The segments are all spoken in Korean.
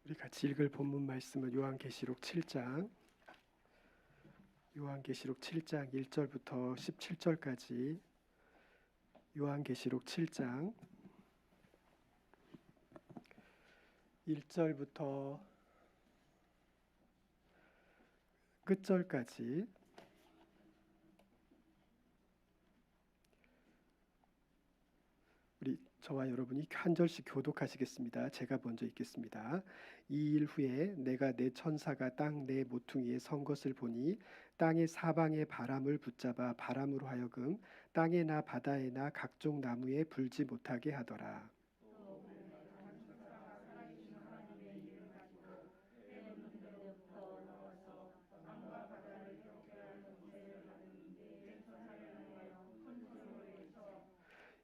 우리 같이 읽을 본문 말씀은 요한계시록 7장 1절부터 17절까지 요한계시록 7장 1절부터 끝절까지 우리 저와 여러분이 한 절씩 교독하시겠습니다. 제가 먼저 읽겠습니다. 이 일 후에 내가 내 천사가 땅 내 모퉁이에 선 것을 보니 땅의 사방의 바람을 붙잡아 바람으로 하여금 땅에나 바다에나 각종 나무에 불지 못하게 하더라.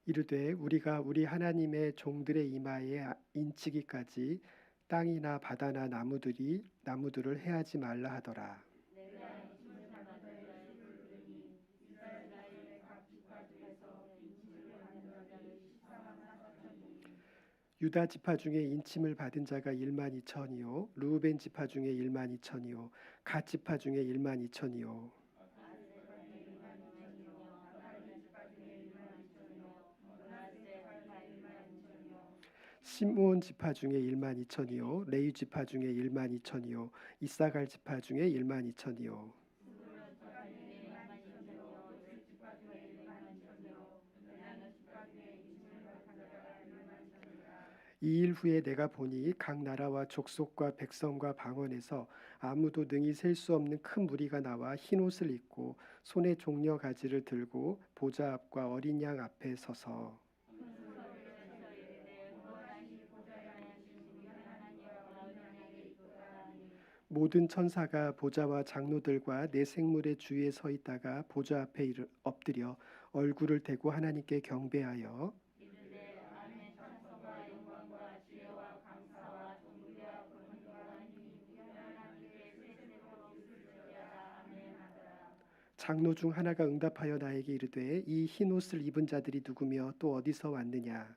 이르되 우리가 우리 하나님의 종들의 이마에 인치기까지 땅이나 바다나 나무들을 해하지 말라 하더라. 유다 지파 중에 인침을 받은 자가 1만 2천이요 르우벤 지파 중에 1만 2천이요 갓 지파 중에 1만 2천이요 시므온 지파 중에 1만 2천이요 레위 지파 중에 1만 2천이요 이사갈 지파 중에 1만 2천이요 이 일 후에 내가 보니 각 나라와 족속과 백성과 방언에서 아무도 능히 셀 수 없는 큰 무리가 나와 흰 옷을 입고 손에 종려 가지를 들고 보좌 앞과 어린 양 앞에 서서 모든 천사가 보좌와 장로들과 네 생물의 주위에 서 있다가 보좌 앞에 엎드려 얼굴을 대고 하나님께 경배하여 장로 중 하나가 응답하여 나에게 이르되 이 흰 옷을 입은 자들이 누구며 또 어디서 왔느냐.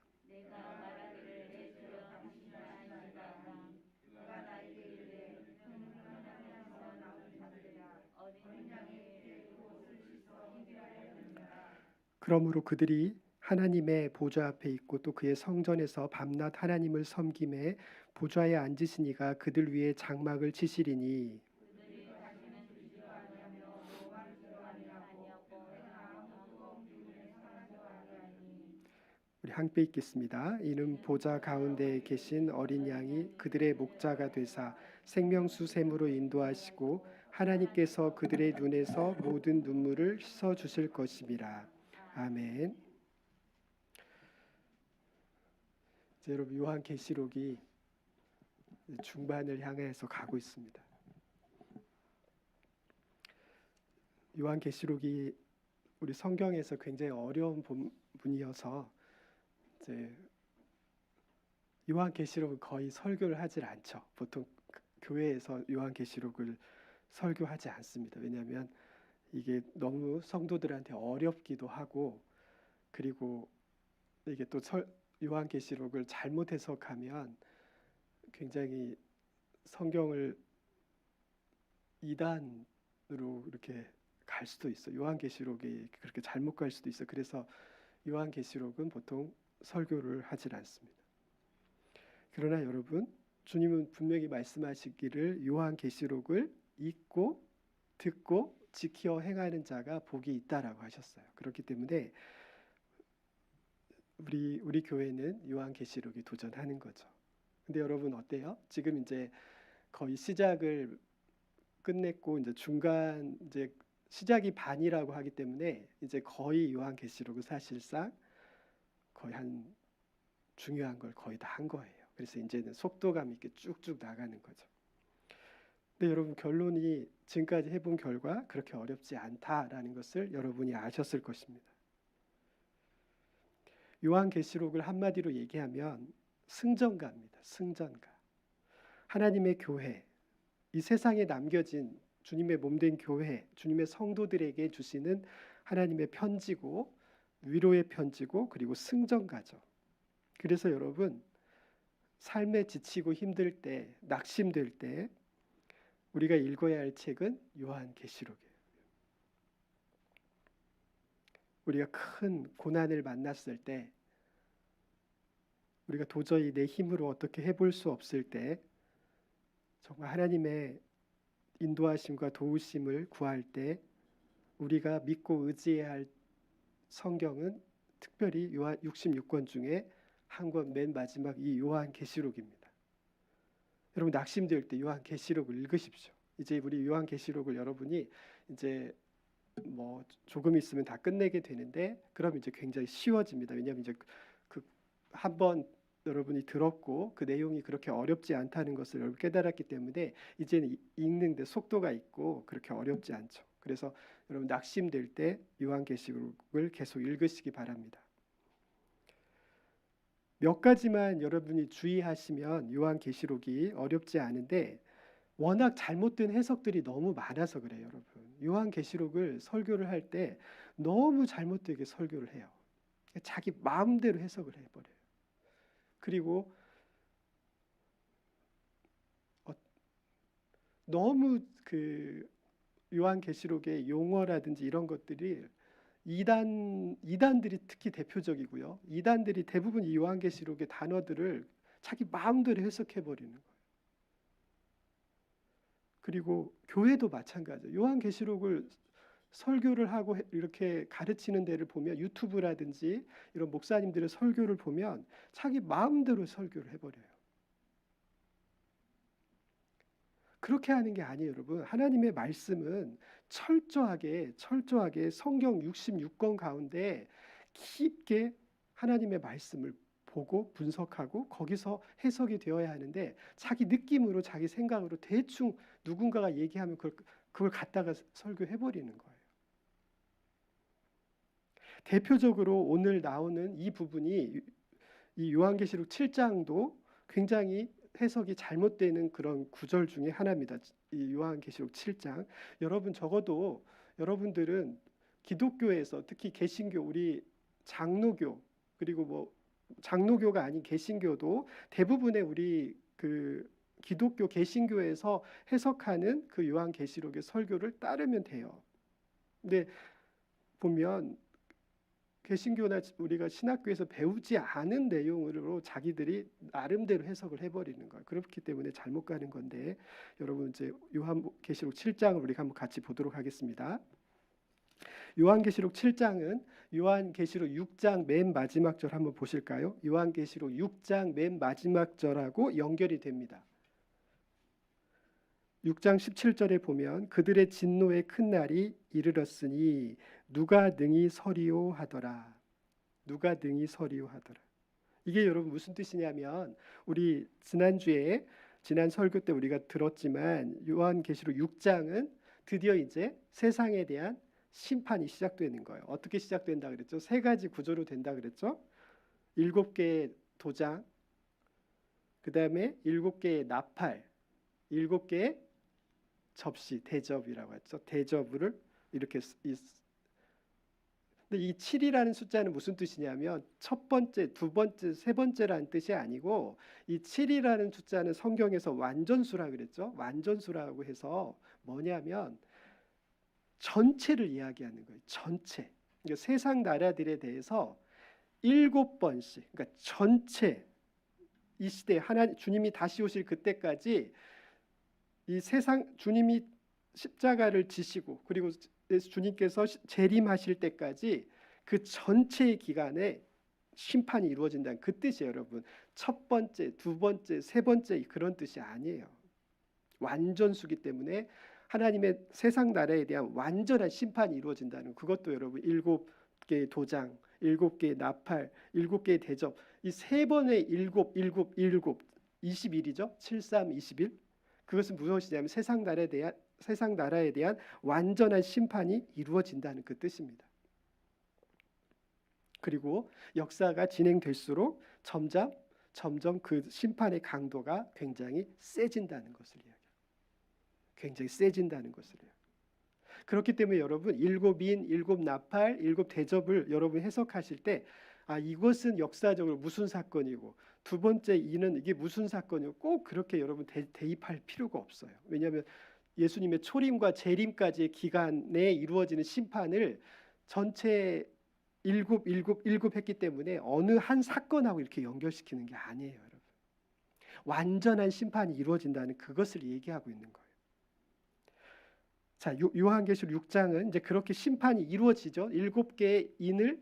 그러므로 그들이 하나님의 보좌 앞에 있고 또 그의 성전에서 밤낮 하나님을 섬김에 보좌에 앉으신 이가 그들 위에 장막을 치시리니 우리 함께 읽겠습니다. 이는 보좌 가운데에 계신 어린 양이 그들의 목자가 되사 생명수 샘으로 인도하시고 하나님께서 그들의 눈에서 모든 눈물을 씻어 주실 것임이라. 아멘. 이제 여러분 요한계시록이 중반을 향해서 가고 있습니다. 요한계시록이 우리 성경에서 굉장히 어려운 본문이어서 이제 요한계시록은 거의 설교를 하질 않죠. 보통 교회에서 요한계시록을 설교하지 않습니다. 왜냐하면 이게 너무 성도들한테 어렵기도 하고 그리고 이게 또 요한계시록을 잘못 해석하면 굉장히 성경을 이단으로 이렇게 갈 수도 있어. 요한계시록이 그렇게 잘못 갈 수도 있어. 그래서 요한계시록은 보통 설교를 하질 않습니다. 그러나 여러분, 주님은 분명히 말씀하시기를 요한계시록을 읽고 듣고 지켜 행하는 자가 복이 있다라고 하셨어요. 그렇기 때문에 우리 교회는 요한계시록에 도전하는 거죠. 근데 여러분 어때요? 지금 이제 거의 시작을 끝냈고 이제 중간 이제 시작이 반이라고 하기 때문에 이제 거의 요한계시록은 사실상 거의 한 중요한 걸 거의 다 한 거예요. 그래서 이제는 속도감 있게 쭉쭉 나가는 거죠. 근데 여러분 결론이 지금까지 해본 결과 그렇게 어렵지 않다라는 것을 여러분이 아셨을 것입니다. 요한계시록을 한마디로 얘기하면 승전가입니다. 승전가. 하나님의 교회, 이 세상에 남겨진 주님의 몸된 교회, 주님의 성도들에게 주시는 하나님의 편지고 위로의 편지고 그리고 승전가죠. 그래서 여러분 삶에 지치고 힘들 때, 낙심될 때 우리가 읽어야 할 책은 요한계시록이에요. 우리가 큰 고난을 만났을 때, 우리가 도저히 내 힘으로 어떻게 해볼 수 없을 때, 정말 하나님의 인도하심과 도우심을 구할 때 우리가 믿고 의지해야 할 성경은 특별히 요한 66권 중에 한 권 맨 마지막 이 요한계시록입니다. 여러분 낙심될 때 요한계시록을 읽으십시오. 이제 우리 요한계시록을 여러분이 이제 뭐 조금 있으면 다 끝내게 되는데, 그럼 이제 굉장히 쉬워집니다. 왜냐하면 이제 그 한번 여러분이 들었고 그 내용이 그렇게 어렵지 않다는 것을 여러분 깨달았기 때문에 이제는 읽는데 속도가 있고 그렇게 어렵지 않죠. 그래서 여러분 낙심될 때 요한계시록을 계속 읽으시기 바랍니다. 몇 가지만 여러분이 주의하시면 요한계시록이 어렵지 않은데, 워낙 잘못된 해석들이 너무 많아서 그래요. 여러분 요한계시록을 설교를 할 때 너무 잘못되게 설교를 해요. 자기 마음대로 해석을 해버려요. 그리고 너무 그 요한계시록의 용어라든지 이런 것들이 이단들이 특히 대표적이고요. 이단들이 대부분 이 요한계시록의 단어들을 자기 마음대로 해석해 버리는 거예요. 그리고 교회도 마찬가지예요. 요한계시록을 설교를 하고 이렇게 가르치는 데를 보면, 유튜브라든지 이런 목사님들의 설교를 보면 자기 마음대로 설교를 해버려요. 그렇게 하는 게 아니에요. 여러분 하나님의 말씀은 철저하게 성경 66권 가운데 깊게 하나님의 말씀을 보고 분석하고 거기서 해석이 되어야 하는데, 자기 느낌으로 자기 생각으로 대충 누군가가 얘기하면 그걸 갖다가 설교해버리는 거예요. 대표적으로 오늘 나오는 이 부분이 이 요한계시록 7장도 굉장히 해석이 잘못되는 그런 구절 중에 하나입니다. 이 요한계시록 7장. 여러분 적어도 여러분들은 기독교에서 특히 개신교, 우리 장로교, 그리고 뭐 장로교가 아닌 개신교도 대부분의 우리 그 기독교 개신교에서 해석하는 그 요한계시록의 설교를 따르면 돼요. 근데 보면 개신교나 우리가 신학교에서 배우지 않은 내용으로 자기들이 나름대로 해석을 해버리는 거예요. 그렇기 때문에 잘못 가는 건데, 여러분 이제 요한계시록 7장을 우리가 한번 같이 보도록 하겠습니다. 요한계시록 7장은 요한계시록 6장 맨 마지막 절 한번 보실까요? 요한계시록 6장 맨 마지막 절하고 연결이 됩니다. 6장 17절에 보면 그들의 진노의 큰 날이 이르렀으니 누가 능히 서리오 하더라. 누가 능히 서리오 하더라. 이게 여러분 무슨 뜻이냐면, 우리 지난 설교 때 우리가 들었지만 요한계시록 6장은 드디어 이제 세상에 대한 심판이 시작되는 거예요. 어떻게 시작된다 그랬죠? 세 가지 구조로 된다 그랬죠? 7개의 도장, 그 다음에 7개의 나팔, 7개의 접시, 대접이라고 했죠. 대접을 이렇게 근데 이 7이라는 숫자는 무슨 뜻이냐면 첫 번째, 두 번째, 세 번째라는 뜻이 아니고, 이 7이라는 숫자는 성경에서 완전수라 그랬죠. 완전수라고 해서 뭐냐면 전체를 이야기하는 거예요. 전체. 그러니까 세상 나라들에 대해서 7번씩, 그러니까 전체 이 시대 주님이 다시 오실 그때까지 이 세상 주님이 십자가를 지시고 그리고 주님께서 재림하실 때까지 그 전체의 기간에 심판이 이루어진다는 그 뜻이에요. 여러분 첫 번째, 두 번째, 세 번째 그런 뜻이 아니에요. 완전수기 때문에 하나님의 세상 나라에 대한 완전한 심판이 이루어진다는, 그것도 여러분 7개의 도장, 7개의 나팔, 7개의 대접, 이 세 번의 7, 21이죠. 7, 3, 21. 그것은 무엇이냐면 세상 나라에 대한 완전한 심판이 이루어진다는 그 뜻입니다. 그리고 역사가 진행될수록 점점 그 심판의 강도가 굉장히 세진다는 것을 이야기해요. 굉장히 세진다는 것을요. 그렇기 때문에 여러분 7인, 7나팔, 7대접을 여러분 해석하실 때 이것은 역사적으로 무슨 사건이고 두 번째 이는 이게 무슨 사건이고 꼭 그렇게 여러분 대입할 필요가 없어요. 왜냐하면 예수님의 초림과 재림까지의 기간에 이루어지는 심판을 전체 일곱 했기 때문에 어느 한 사건하고 이렇게 연결시키는 게 아니에요, 여러분. 완전한 심판이 이루어진다는 그것을 얘기하고 있는 거예요. 자, 요한계시록 6장은 이제 그렇게 심판이 이루어지죠. 7개의 인을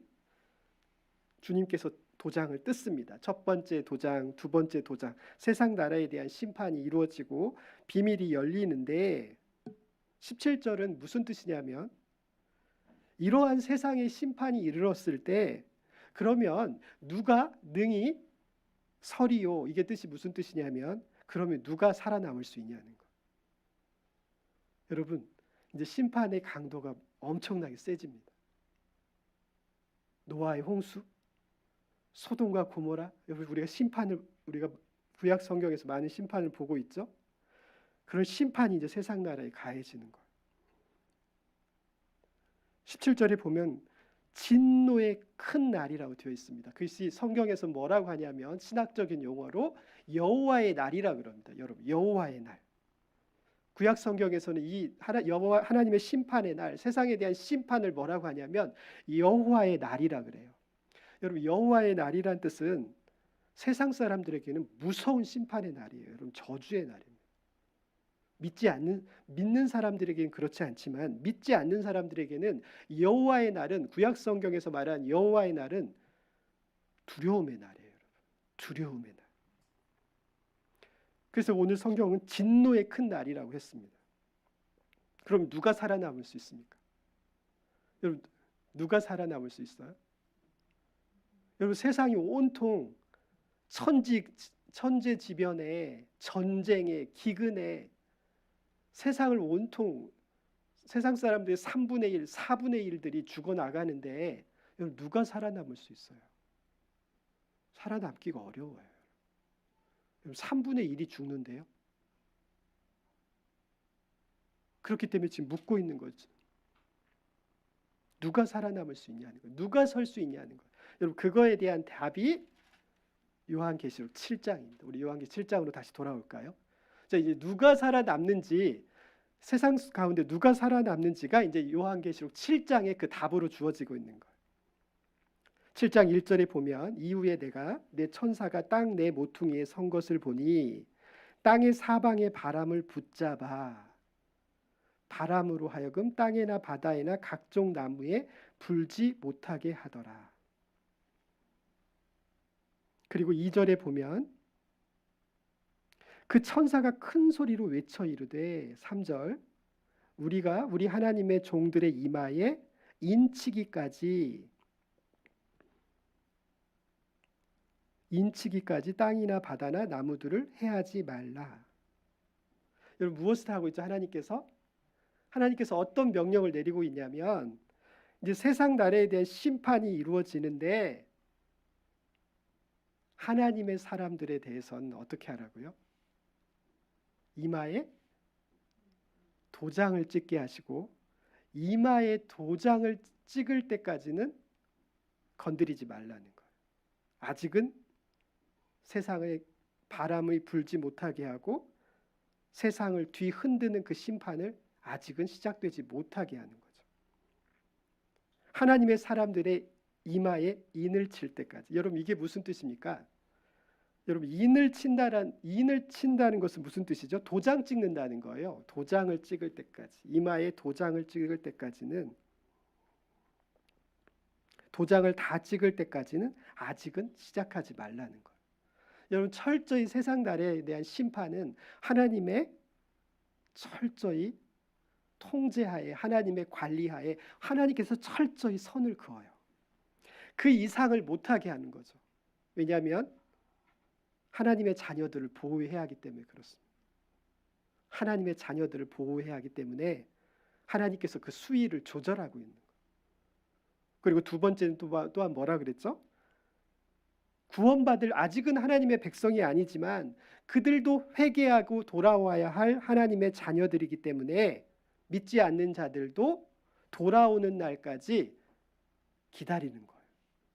주님께서 도장을 뜯습니다. 첫 번째 도장, 두 번째 도장, 세상 나라에 대한 심판이 이루어지고 비밀이 열리는데 17절은 무슨 뜻이냐면 이러한 세상의 심판이 이르렀을 때 그러면 누가 능히 서리요, 이게 뜻이 무슨 뜻이냐면 그러면 누가 살아남을 수 있냐는 거. 여러분, 이제 심판의 강도가 엄청나게 세집니다. 노아의 홍수, 소돔과 고모라, 여러분 우리가 구약 성경에서 많은 심판을 보고 있죠. 그런 심판이 이제 세상 나라에 가해지는 거예요. 17절에 보면 진노의 큰 날이라고 되어 있습니다. 그것이 성경에서 뭐라고 하냐면 신학적인 용어로 여호와의 날이라고 그럽니다. 여러분, 여호와의 날. 구약 성경에서는 하나님의 심판의 날, 세상에 대한 심판을 뭐라고 하냐면 여호와의 날이라 그래요. 여러분, 여호와의 날이란 뜻은 세상 사람들에게는 무서운 심판의 날이에요. 여러분, 저주의 날입니다. 믿는 사람들에게는 그렇지 않지만 믿지 않는 사람들에게는 여호와의 날은, 구약 성경에서 말한 여호와의 날은 두려움의 날이에요. 여러분, 두려움의 날. 그래서 오늘 성경은 진노의 큰 날이라고 했습니다. 그럼 누가 살아남을 수 있습니까? 여러분, 누가 살아남을 수 있어요? 여러분, 세상이 온통 천재지변에, 전쟁에, 기근에 세상을 온통 세상 사람들의 3분의 1, 4분의 1들이 죽어나가는데 여러분, 누가 살아남을 수 있어요? 살아남기가 어려워요. 여러분, 3분의 1이 죽는데요. 그렇기 때문에 지금 묻고 있는 거죠. 누가 살아남을 수 있냐는 거예요. 누가 설 수 있냐는 거예요. 여러분, 그거에 대한 답이 요한계시록 7장입니다. 우리 요한계시록 7장으로 다시 돌아올까요? 자, 이제 누가 살아남는지, 세상 가운데 누가 살아남는지가 이제 요한계시록 7장의 그 답으로 주어지고 있는 거예요. 7장 1절에 보면 이후에 내가 내 천사가 땅 내 모퉁이에 선 것을 보니 땅의 사방의 바람을 붙잡아 바람으로 하여금 땅에나 바다에나 각종 나무에 불지 못하게 하더라. 그리고 2절에 보면 그 천사가 큰 소리로 외쳐 이르되 3절 우리 하나님의 종들의 이마에 인치기까지 땅이나 바다나 나무들을 해하지 말라. 여러분, 무엇을 하고 있죠? 하나님께서 어떤 명령을 내리고 있냐면 이제 세상 나라에 대한 심판이 이루어지는데 하나님의 사람들에 대해서는 어떻게 하라고요? 이마에 도장을 찍게 하시고 이마에 도장을 찍을 때까지는 건드리지 말라는 거예요. 아직은 세상에 바람이 불지 못하게 하고 세상을 뒤흔드는 그 심판을 아직은 시작되지 못하게 하는 거죠. 하나님의 사람들의 이마에 인을 칠 때까지. 여러분, 이게 무슨 뜻입니까? 여러분, 인을 친다는 것은 무슨 뜻이죠? 도장 찍는다는 거예요. 도장을 찍을 때까지, 이마에 도장을 찍을 때까지는, 도장을 다 찍을 때까지는 아직은 시작하지 말라는 거예요. 여러분, 철저히 세상 나라에 대한 심판은 하나님의 철저히 통제하에, 하나님의 관리하에 하나님께서 철저히 선을 그어요. 그 이상을 못하게 하는 거죠. 왜냐하면 하나님의 자녀들을 보호해야 하기 때문에 그렇습니다. 하나님의 자녀들을 보호해야 하기 때문에 하나님께서 그 수위를 조절하고 있는 거예요. 그리고 두 번째는 또한 뭐라 그랬죠? 구원받을, 아직은 하나님의 백성이 아니지만 그들도 회개하고 돌아와야 할 하나님의 자녀들이기 때문에 믿지 않는 자들도 돌아오는 날까지 기다리는 거예요.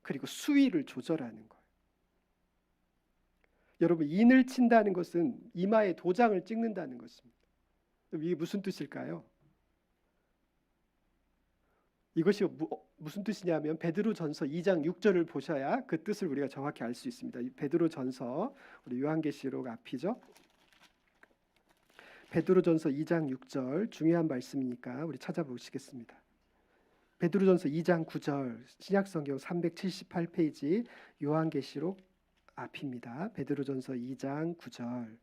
그리고 수위를 조절하는 거예요. 여러분, 인을 친다는 것은 이마에 도장을 찍는다는 것입니다. 이게 무슨 뜻일까요? 이것이 무슨 뜻이냐면 베드로전서 2장 6절을 보셔야 그 뜻을 우리가 정확히 알 수 있습니다. 베드로전서, 우리 요한계시록 앞이죠. 베드로전서 2장 6절, 중요한 말씀이니까 우리 찾아보시겠습니다. 베드로전서 2장 9절, 신약성경 378페이지 요한계시록 앞입니다. 베드로전서 2장 9절,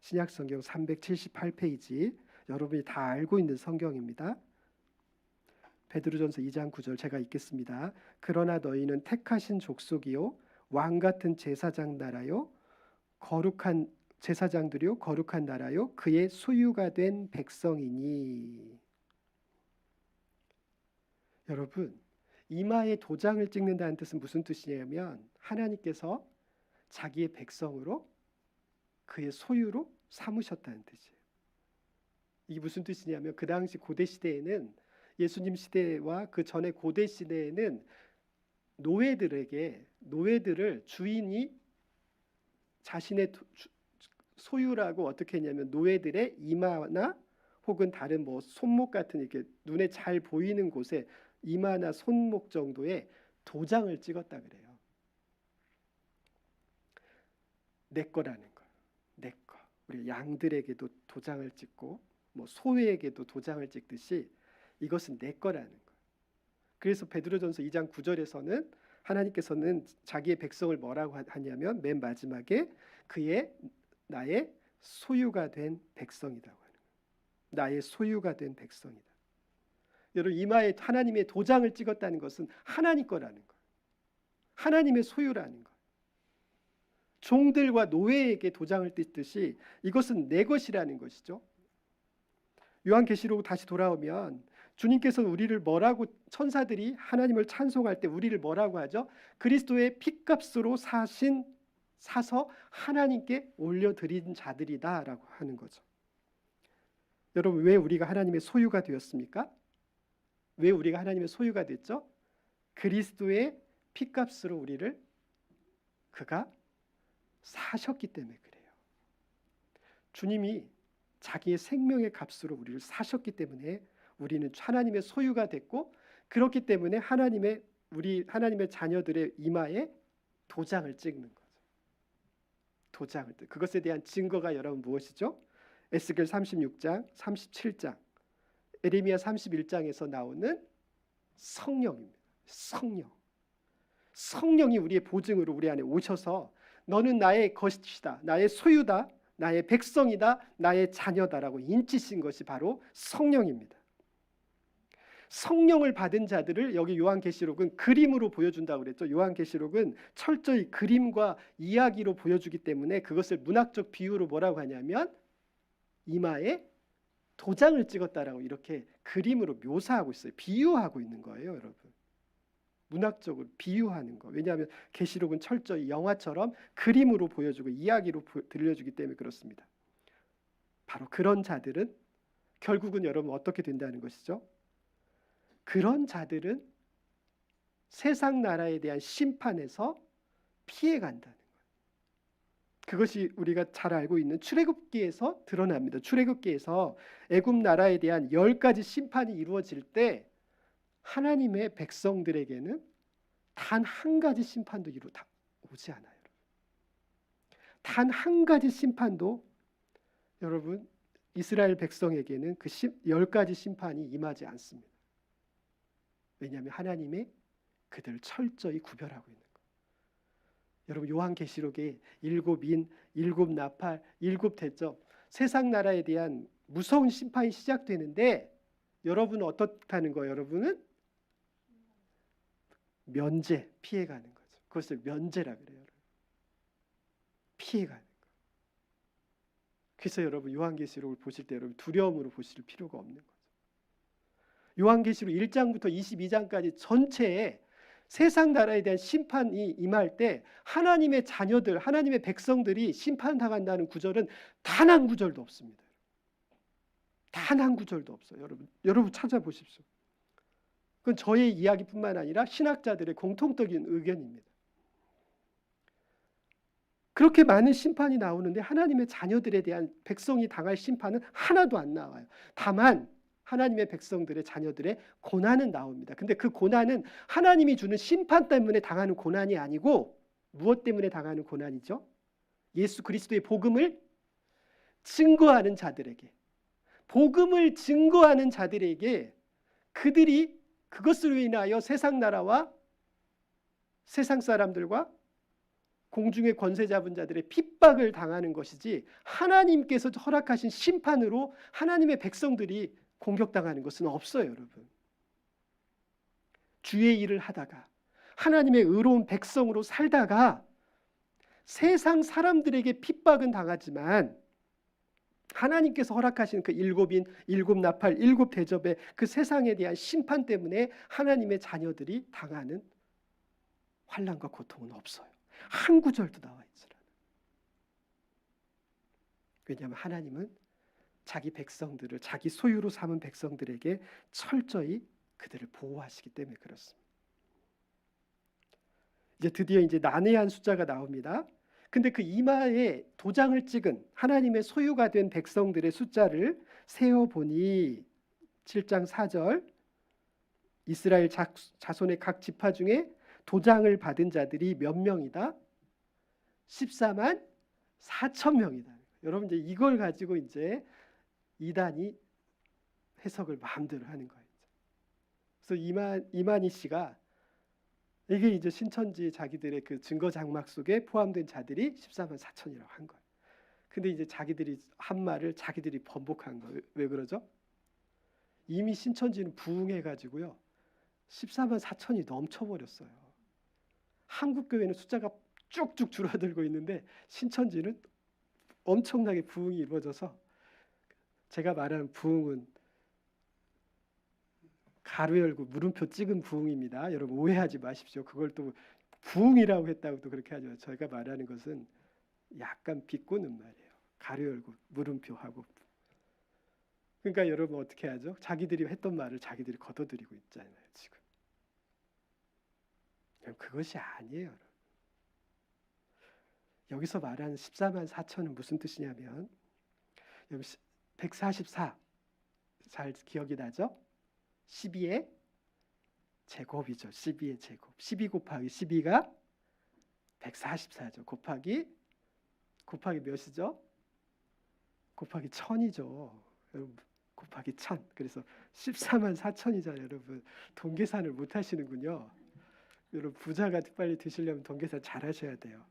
신약성경 378페이지, 여러분이 다 알고 있는 성경입니다. 베드로전서 2장 9절 제가 읽겠습니다. 그러나 너희는 택하신 족속이요 왕 같은 제사장 나라요 거룩한 제사장들이요 거룩한 나라요 그의 소유가 된 백성이니. 여러분, 이마에 도장을 찍는다는 뜻은 무슨 뜻이냐면 하나님께서 자기의 백성으로 그의 소유로 삼으셨다는 뜻이에요. 이게 무슨 뜻이냐면 그 당시 고대 시대에는, 예수님 시대와 그 전에 고대 시대에는 노예들을 주인이 자신의 소유라고 어떻게 했냐면 노예들의 이마나 혹은 다른 뭐 손목 같은 이렇게 눈에 잘 보이는 곳에 이마나 손목 정도에 도장을 찍었다 그래요. 내 거라는 거, 내 거. 우리 양들에게도 도장을 찍고 뭐 소에게도 도장을 찍듯이 이것은 내 거라는 거. 그래서 베드로전서 2장 9절에서는 하나님께서는 자기의 백성을 뭐라고 하냐면 맨 마지막에 나의 소유가 된 백성이라고 하는 거예요. 나의 소유가 된 백성이다. 여러분, 이마에 하나님의 도장을 찍었다는 것은 하나님 거라는 거예요. 하나님의 소유라는 거예요. 종들과 노예에게 도장을 띄듯이 이것은 내 것이라는 것이죠. 요한계시록 다시 돌아오면 주님께서 우리를 뭐라고, 천사들이 하나님을 찬송할 때 우리를 뭐라고 하죠? 그리스도의 핏값으로 사서 하나님께 올려드린 자들이다 라고 하는 거죠. 여러분, 왜 우리가 하나님의 소유가 되었습니까? 왜 우리가 하나님의 소유가 됐죠? 그리스도의 핏값으로 우리를 그가 사셨기 때문에 그래요. 주님이 자기의 생명의 값으로 우리를 사셨기 때문에 우리는 하나님의 소유가 됐고, 그렇기 때문에 하나님의 자녀들의 이마에 도장을 찍는 거죠. 도장을. 그것에 대한 증거가 여러분 무엇이죠? 에스겔 36장, 37장, 에레미야 31장에서 나오는 성령입니다. 성령이 우리의 보증으로 우리 안에 오셔서 너는 나의 것이다, 나의 소유다, 나의 백성이다, 나의 자녀다라고 인치신 것이 바로 성령입니다. 성령을 받은 자들을 여기 요한계시록은 그림으로 보여준다고 그랬죠. 요한계시록은 철저히 그림과 이야기로 보여주기 때문에 그것을 문학적 비유로 뭐라고 하냐면 이마에 도장을 찍었다라고 이렇게 그림으로 묘사하고 있어요. 비유하고 있는 거예요, 여러분. 문학적으로 비유하는 거. 왜냐하면 계시록은 철저히 영화처럼 그림으로 보여주고 이야기로 들려주기 때문에 그렇습니다. 바로 그런 자들은 결국은 여러분 어떻게 된다는 것이죠? 그런 자들은 세상 나라에 대한 심판에서 피해간다는 거예요. 그것이 우리가 잘 알고 있는 출애굽기에서 드러납니다. 출애굽기에서 애굽 나라에 대한 10가지 심판이 이루어질 때 하나님의 백성들에게는 단 한 가지 심판도 오지 않아요. 단 한 가지 심판도 여러분 이스라엘 백성에게는 그 10가지 심판이 임하지 않습니다. 왜냐하면 하나님이 그들을 철저히 구별하고 있는 거예요. 여러분, 요한계시록에 7인, 7나팔, 7대접, 세상 나라에 대한 무서운 심판이 시작되는데 여러분은 어떻다는 거예요? 여러분은 피해가는 거죠. 그것을 면제라 그래요. 피해가는 거. 그래서 여러분 요한계시록을 보실 때 여러분 두려움으로 보실 필요가 없는 거죠. 요한계시록 1장부터 22장까지 전체에 세상 나라에 대한 심판이 임할 때 하나님의 자녀들, 하나님의 백성들이 심판당한다는 구절은 단 한 구절도 없습니다. 단 한 구절도 없어요. 여러분 찾아보십시오. 그건 저의 이야기뿐만 아니라 신학자들의 공통적인 의견입니다. 그렇게 많은 심판이 나오는데 하나님의 자녀들에 대한 백성이 당할 심판은 하나도 안 나와요. 다만 하나님의 백성들의 자녀들의 고난은 나옵니다. 근데 그 고난은 하나님이 주는 심판 때문에 당하는 고난이 아니고 무엇 때문에 당하는 고난이죠? 예수 그리스도의 복음을 증거하는 자들에게, 복음을 증거하는 자들에게 그들이 그것으로 인하여 세상 나라와 세상 사람들과 공중의 권세 잡은 자들의 핍박을 당하는 것이지, 하나님께서 허락하신 심판으로 하나님의 백성들이 공격당하는 것은 없어요. 여러분, 주의 일을 하다가 하나님의 의로운 백성으로 살다가 세상 사람들에게 핍박은 당하지만 하나님께서 허락하신 그 일곱인, 일곱 나팔, 일곱 대접의 그 세상에 대한 심판 때문에 하나님의 자녀들이 당하는 환난과 고통은 없어요. 한 구절도 나와 있지 않아요. 왜냐하면 하나님은 자기 백성들을 자기 소유로 삼은 백성들에게 철저히 그들을 보호하시기 때문에 그렇습니다. 이제 드디어 이제 난해한 숫자가 나옵니다. 근데 그 이마에 도장을 찍은 하나님의 소유가 된 백성들의 숫자를 세어보니 7장 4절 이스라엘 자손의 각 지파 중에 도장을 받은 자들이 몇 명이다? 14만 4천 명이다. 여러분 이제 이걸 가지고 이제 이단이 해석을 마음대로 하는 거예요. 그래서 이만희 씨가 이게 이제 신천지 자기들의 그 증거 장막 속에 포함된 자들이 14만 4천이라고 한 거예요. 근데 이제 자기들이 한 말을 자기들이 번복한 거예요. 왜 그러죠? 이미 신천지는 부흥해가지고요 14만 4천이 넘쳐버렸어요. 한국 교회는 숫자가 쭉쭉 줄어들고 있는데 신천지는 엄청나게 부흥이 이루어져서, 제가 말하는 부흥은 가로 열고 물음표 찍은 부흥입니다. 여러분 오해하지 마십시오. 그걸 또 부흥이라고 했다고 또 그렇게 하죠. 저희가 말하는 것은 약간 비꼬는 말이에요. 가로 열고 물음표하고. 그러니까 여러분 어떻게 하죠? 자기들이 했던 말을 자기들이 걷어들이고 있잖아요. 지금. 그것이 아니에요. 여기서 말하는 14만 4천은 무슨 뜻이냐면, 여기 144 잘 기억이 나죠? 12의 제곱이죠. 12의 제곱. 12 곱하기 12가 144죠. 곱하기 몇이죠? 곱하기 1000이죠. 여러분 곱하기 1000. 그래서 14만 4천이잖아요. 여러분 돈 계산을 못 하시는군요. 여러분 부자가 빨리 되시려면 돈 계산 잘 하셔야 돼요.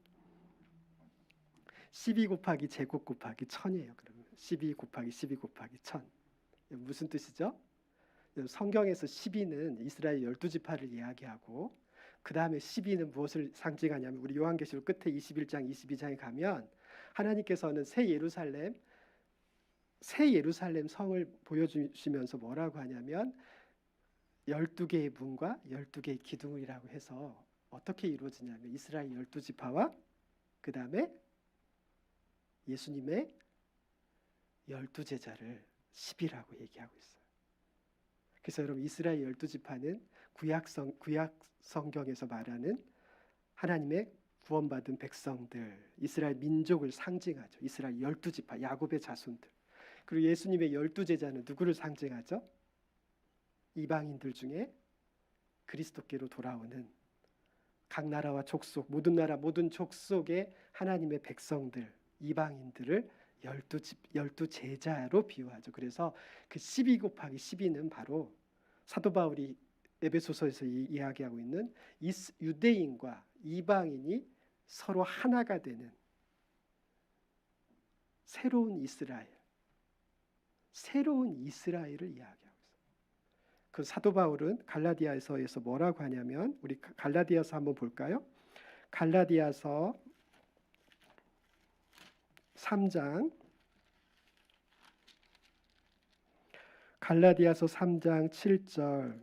12 곱하기 제곱 곱하기 1000이에요. 그러면 12 곱하기 12 곱하기 1000. 무슨 뜻이죠? 성경에서 12는 이스라엘 12지파를 이야기하고, 그 다음에 12는 무엇을 상징하냐면, 우리 요한계시록 끝에 21장 22장에 가면 하나님께서는 새 예루살렘 성을 보여주시면서 뭐라고 하냐면 12개의 문과 12개의 기둥이라고 해서 어떻게 이루어지냐면 이스라엘 12지파와 그 다음에 예수님의 12제자를 10이라고 얘기하고 있어요. 그래서 여러분 이스라엘 12지파는 구약 성경에서 말하는 하나님의 구원받은 백성들, 이스라엘 민족을 상징하죠. 이스라엘 12지파, 야곱의 자손들. 그리고 예수님의 12제자는 누구를 상징하죠? 이방인들 중에 그리스도께로 돌아오는 각 나라와 족속, 모든 나라 모든 족속의 하나님의 백성들, 이방인들을 12제자로 비유하죠. 그래서 그 12 곱하기 12는 바로 사도 바울이 에베소서에서 이야기하고 있는 유대인과 이방인이 서로 하나가 되는 새로운 이스라엘을 이야기하고 있어요. 그 사도 바울은 갈라디아서에서 뭐라고 하냐면, 우리 갈라디아서 한번 볼까요? 갈라디아서 3장 7절,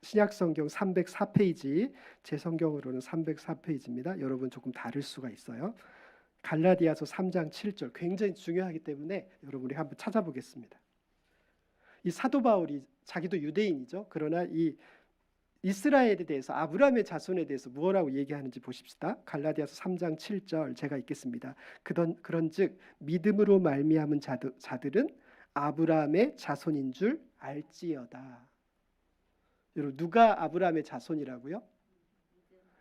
신약성경 304페이지, 제 성경으로는 304페이지입니다. 여러분 조금 다를 수가 있어요. 갈라디아서 3장 7절 굉장히 중요하기 때문에 여러분이 한번 찾아보겠습니다. 이 사도 바울이 자기도 유대인이죠. 그러나 이 이스라엘에 대해서 아브라함의 자손에 대해서 무엇라고 얘기하는지 보십시다. 갈라디아서 3장 7절 제가 읽겠습니다. 그런즉 믿음으로 말미암은 자들은 아브라함의 자손인 줄 알지어다. 여러분 누가 아브라함의 자손이라고요?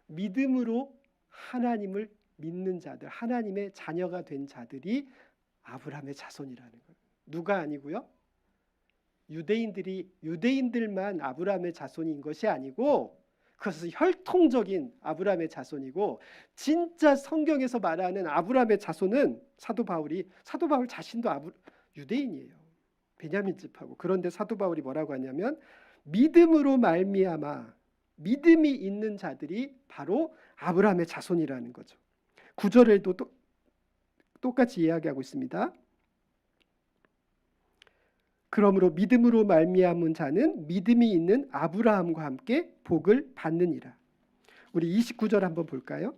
믿음으로 하나님을 믿는 자들, 하나님의 자녀가 된 자들이 아브라함의 자손이라는 거예요. 누가 아니고요? 유대인들만 아브라함의 자손인 것이 아니고 그것은 혈통적인 아브라함의 자손이고, 진짜 성경에서 말하는 아브라함의 자손은 사도 바울 자신도 유대인이에요. 베냐민 집하고. 그런데 사도 바울이 뭐라고 하냐면 믿음으로 말미암아, 믿음이 있는 자들이 바로 아브라함의 자손이라는 거죠. 9절에도 똑같이 이야기하고 있습니다. 그러므로 믿음으로 말미암은 자는 믿음이 있는 아브라함과 함께 복을 받느니라. 우리 29절 한번 볼까요?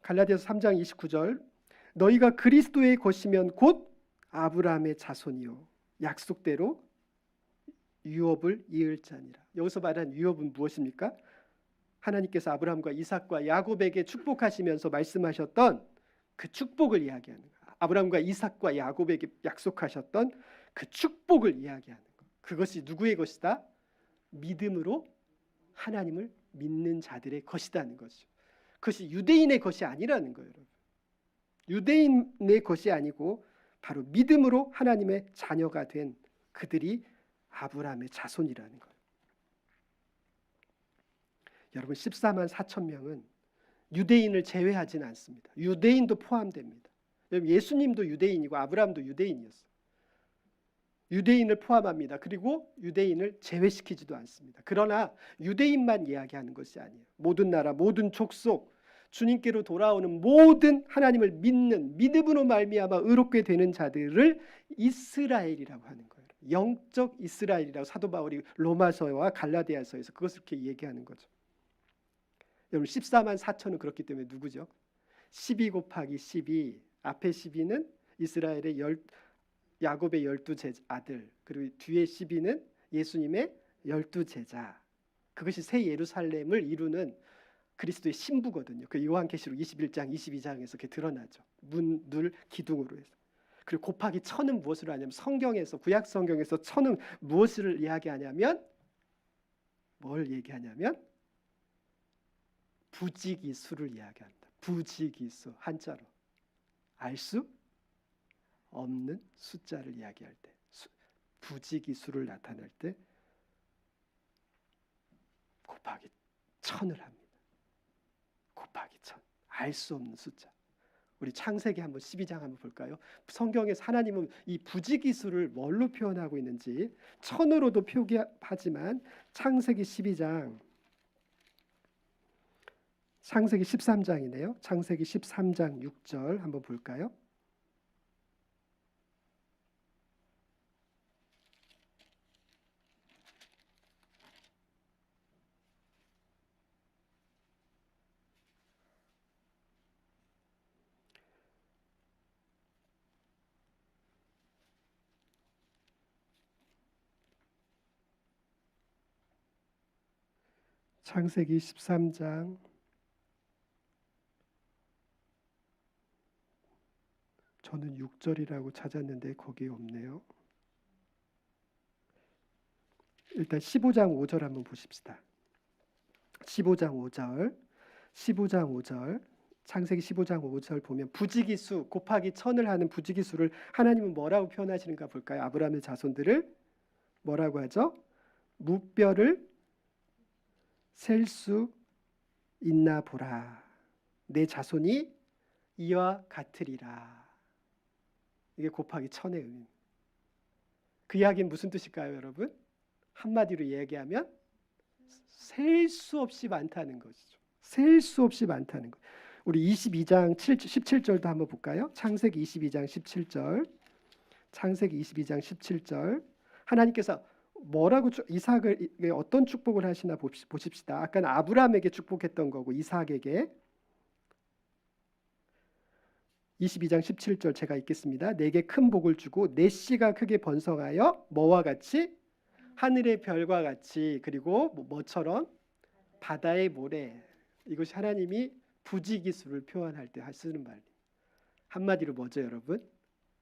갈라디아서 3장 29절. 너희가 그리스도의 것이면 곧 아브라함의 자손이요 약속대로 유업을 이을 자니라. 여기서 말한 유업은 무엇입니까? 하나님께서 아브라함과 이삭과 야곱에게 축복하시면서 말씀하셨던 그 축복을 이야기하는 거예요. 아브라함과 이삭과 야곱에게 약속하셨던 그 축복을 이야기하는 것. 그것이 누구의 것이다? 믿음으로 하나님을 믿는 자들의 것이라는 것이죠. 그것이 유대인의 것이 아니라는 거예요. 여러분. 유대인의 것이 아니고 바로 믿음으로 하나님의 자녀가 된 그들이 아브라함의 자손이라는 거예요. 여러분 14만 4천 명은 유대인을 제외하지는 않습니다. 유대인도 포함됩니다. 예수님도 유대인이고 아브라함도 유대인이었어요. 유대인을 포함합니다. 그리고 유대인을 제외시키지도 않습니다. 그러나 유대인만 이야기하는 것이 아니에요. 모든 나라, 모든 족속, 주님께로 돌아오는 모든 하나님을 믿는 믿음으로 말미암아 의롭게 되는 자들을 이스라엘이라고 하는 거예요. 영적 이스라엘이라고 사도 바울이 로마서와 갈라디아서에서 그것을 이렇게 얘기하는 거죠. 여러분 14만 4천은 그렇기 때문에 누구죠? 12 곱하기 12, 앞에 12는 이스라엘의 야곱의 12 아들, 그리고 뒤에 12는 예수님의 12제자. 그것이 새 예루살렘을 이루는 그리스도의 신부거든요. 그 요한계시록 21장 22장에서 그게 드러나죠. 문, 늘, 기둥으로 해서. 그리고 곱하기 1000은 무엇을 하냐면 성경에서, 구약 성경에서 1000은 무엇을 이야기하냐면 뭘 얘기하냐면 부지기수를 이야기한다. 부지기수, 한자로 알 수 없는 숫자를 이야기할 때, 부지기수를 나타낼 때 곱하기 1000을 합니다. 곱하기 1000, 알 수 없는 숫자. 우리 창세기 한번 12장 한번 볼까요? 성경에서 하나님은 이 부지기수를 뭘로 표현하고 있는지 1000으로도 표기하지만 창세기 12장, 창세기 13장이네요. 창세기 13장 6절 한번 볼까요? 창세기 13장 저는 6절이라고 찾았는데 거기에 없네요. 일단 15장 5절 한번 보십시다. 15장 5절 창세기 15장 5절 보면 부지기수 곱하기 1000을 하는 부지기수를 하나님은 뭐라고 표현하시는가 볼까요? 아브라함의 자손들을 뭐라고 하죠? 무뼈를 셀 수 있나 보라. 내 자손이 이와 같으리라. 이게 곱하기 1000의 의미. 그 이야기는 무슨 뜻일까요, 여러분? 한마디로 얘기하면 셀 수 없이 많다는 것이죠. 셀 수 없이 많다는 것. 우리 22장 17절도 한번 볼까요? 창세기 22장 17절. 창세기 22장 17절. 하나님께서 뭐라고 이삭을 어떤 축복을 하시나 보십시다. 아까는 아브라함에게 축복했던 거고 이삭에게. 22장 17절 제가 읽겠습니다. 내게 큰 복을 주고 내 씨가 크게 번성하여 뭐와 같이 하늘의 별과 같이, 그리고 뭐처럼 바다의 모래. 이것이 하나님이 부지기수를 표현할 때 쓰는 말. 한마디로 뭐죠, 여러분?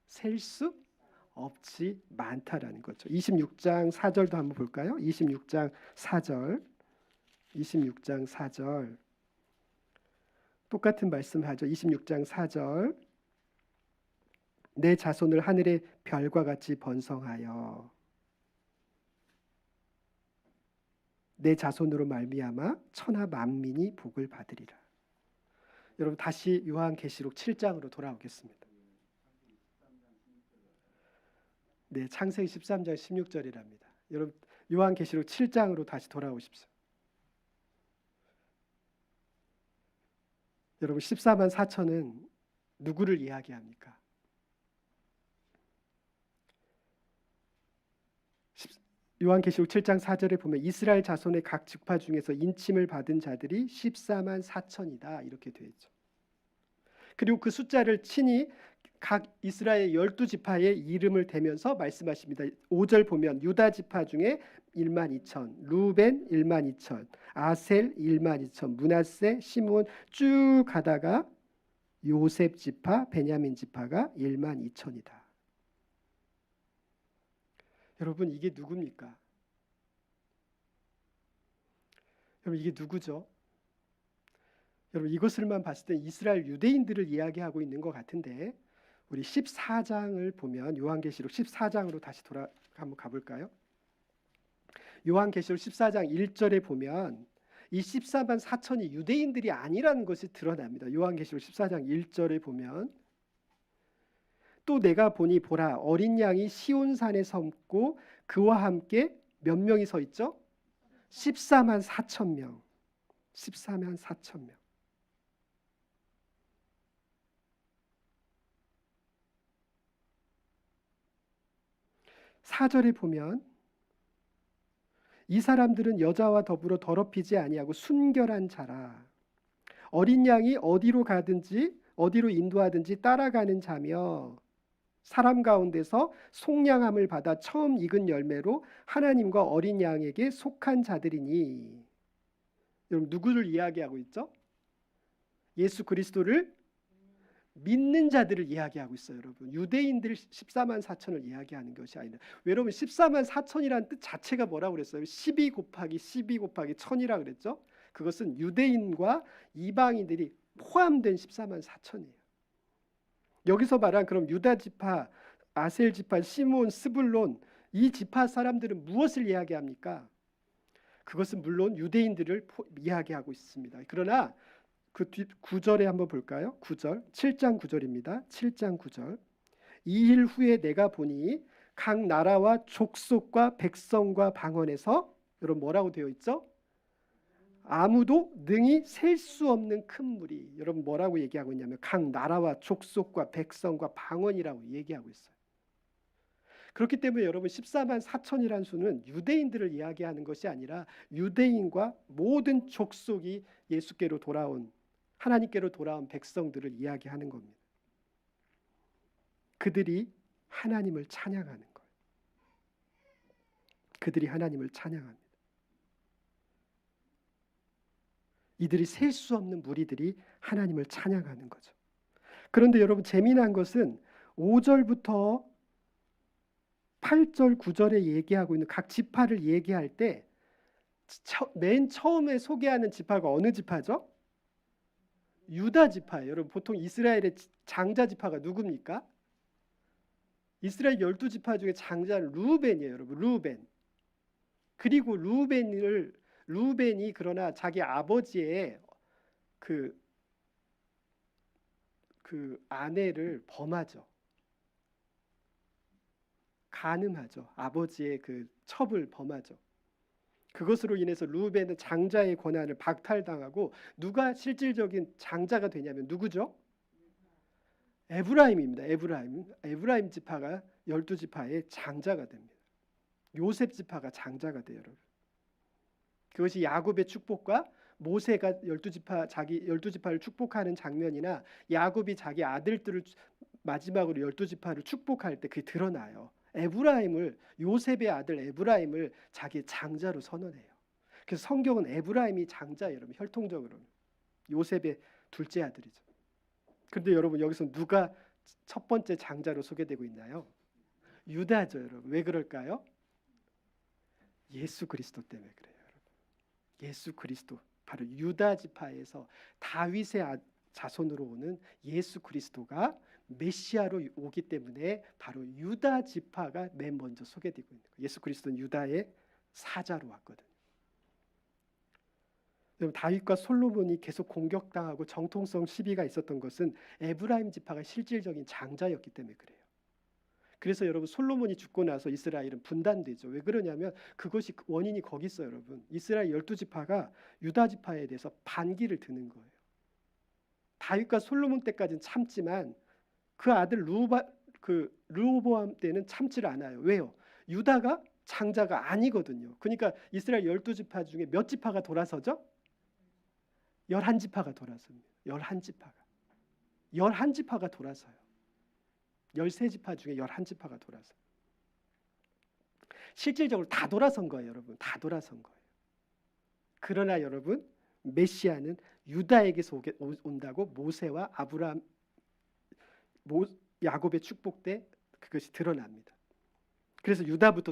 셀 수 없이 많다라는 거죠. 26장 4절도 한번 볼까요? 26장 4절. 26장 4절. 똑같은 말씀하죠. 26장 4절. 내 자손을 하늘의 별과 같이 번성하여 내 자손으로 말미암아 천하 만민이 복을 받으리라. 여러분 다시 요한계시록 7장으로 돌아오겠습니다. 네, 창세기 13장 16절이랍니다. 여러분 요한계시록 7장으로 다시 돌아오십시오. 여러분 14만 4천은 누구를 이야기합니까? 요한계시록 7장 4절에 보면 이스라엘 자손의 각 지파 중에서 인침을 받은 자들이 14만 4천이다 이렇게 되어 있죠. 그리고 그 숫자를 친히 각 이스라엘 12지파의 이름을 대면서 말씀하십니다. 5절 보면 유다 지파 중에 1만 2천, 루벤 1만 2천, 아셀 1만 2천, 므낫세, 시므온 쭉 가다가 요셉 지파, 베냐민 지파가 1만 2천이다. 여러분 이게 누굽니까? 여러분 이게 누구죠? 여러분 이것을만 봤을 때 이스라엘 유대인들을 이야기하고 있는 것 같은데 우리 14장을 보면 요한계시록 14장으로 다시 한번 가볼까요? 요한계시록 14장 1절에 보면 이 14만 4천이 유대인들이 아니라는 것이 드러납니다. 요한계시록 14장 1절에 보면 또 내가 보니 보라 어린 양이 시온산에 섰고 그와 함께 몇 명이 서 있죠? 14만 4천 명. 14만 4천 명. 사절에 보면 이 사람들은 여자와 더불어 더럽히지 아니하고 순결한 자라. 어린 양이 어디로 가든지 어디로 인도하든지 따라가는 자며 사람 가운데서 속량함을 받아 처음 익은 열매로 하나님과 어린 양에게 속한 자들이니. 여러분 누구를 이야기하고 있죠? 예수 그리스도를 믿는 자들을 이야기하고 있어요. 여러분 유대인들 14만 4천을 이야기하는 것이 아니라. 여러분 14만 4천이라는 뜻 자체가 뭐라고 그랬어요? 12 곱하기 12 곱하기 1000이라 그랬죠. 그것은 유대인과 이방인들이 포함된 14만 4천이에요. 여기서 말한 그럼 유다 지파, 아셀 지파, 시므온, 스불론 이 지파 사람들은 무엇을 이야기합니까? 그것은 물론 유대인들을 이야기하고 있습니다. 그러나 그 뒤 9절에 한번 볼까요? 9절, 7장 9절입니다. 7장 9절. 이 일 후에 내가 보니 각 나라와 족속과 백성과 방언에서 여러분 뭐라고 되어 있죠? 아무도 능히 셀 수 없는 큰 물이. 여러분 뭐라고 얘기하고 있냐면 각 나라와 족속과 백성과 방언이라고 얘기하고 있어요. 그렇기 때문에 여러분 14만 4천이라는 수는 유대인들을 이야기하는 것이 아니라 유대인과 모든 족속이 예수께로 돌아온 하나님께로 돌아온 백성들을 이야기하는 겁니다. 그들이 하나님을 찬양하는 거예요. 그들이 하나님을 찬양합니다. 이들이 셀 수 없는 무리들이 하나님을 찬양하는 거죠. 그런데 여러분 재미난 것은 5절부터 8절 9절에 얘기하고 있는 각 지파를 얘기할 때 맨 처음에 소개하는 지파가 어느 지파죠? 유다 지파예요. 여러분 보통 이스라엘의 장자 지파가 누굽니까? 이스라엘 12지파 중에 장자는 루벤이에요. 여러분 루벤. 그리고 루벤이 그러나 자기 아버지의 그 아내를 범하죠. 간음하죠. 아버지의 그 첩을 범하죠. 그것으로 인해서 루벤은 장자의 권한을 박탈당하고 누가 실질적인 장자가 되냐면 누구죠? 에브라임입니다. 에브라임 지파가 12지파의 장자가 됩니다. 요셉 지파가 장자가 돼요. 여러분. 그것이 야곱의 축복과 모세가 12지파를 축복하는 장면이나 야곱이 자기 아들들을 마지막으로 12지파를 축복할 때 그게 드러나요. 에브라임을, 요셉의 아들 에브라임을 자기의 장자로 선언해요. 그래서 성경은 에브라임이 장자예요, 여러분. 혈통적으로는 요셉의 둘째 아들이죠. 그런데 여러분, 여기서 누가 첫 번째 장자로 소개되고 있나요? 유다죠, 여러분. 왜 그럴까요? 예수 그리스도 때문에 그래요, 여러분. 예수 그리스도, 바로 유다 지파에서 다윗의 자손으로 오는 예수 그리스도가 메시아로 오기 때문에 바로 유다 지파가 맨 먼저 소개되고 있는 거예요. 예수 그리스도는 유다의 사자로 왔거든요. 다윗과 솔로몬이 계속 공격당하고 정통성 시비가 있었던 것은 에브라임 지파가 실질적인 장자였기 때문에 그래요. 그래서 여러분, 솔로몬이 죽고 나서 이스라엘은 분단되죠. 왜 그러냐면 그것이 원인이 거기 있어요, 여러분. 이스라엘 12지파가 유다 지파에 대해서 반기를 드는 거예요. 다윗과 솔로몬 때까지는 참지만 그 아들 르호보암 때는 참지를 않아요. 왜요? 유다가 장자가 아니거든요. 그러니까 이스라엘 12지파 중에 몇 지파가 돌아서죠? 11지파가 돌아섭니다. 11지파가 돌아서요. 13지파 중에 11지파가 돌아서. 실질적으로 다 돌아선 거예요, 여러분. 다 돌아선 거예요. 그러나 여러분, 메시아는 유다에게서 온다고 모세와 아브라함, 야곱의 축복 때 그것이 드러납니다. 그래서 유다부터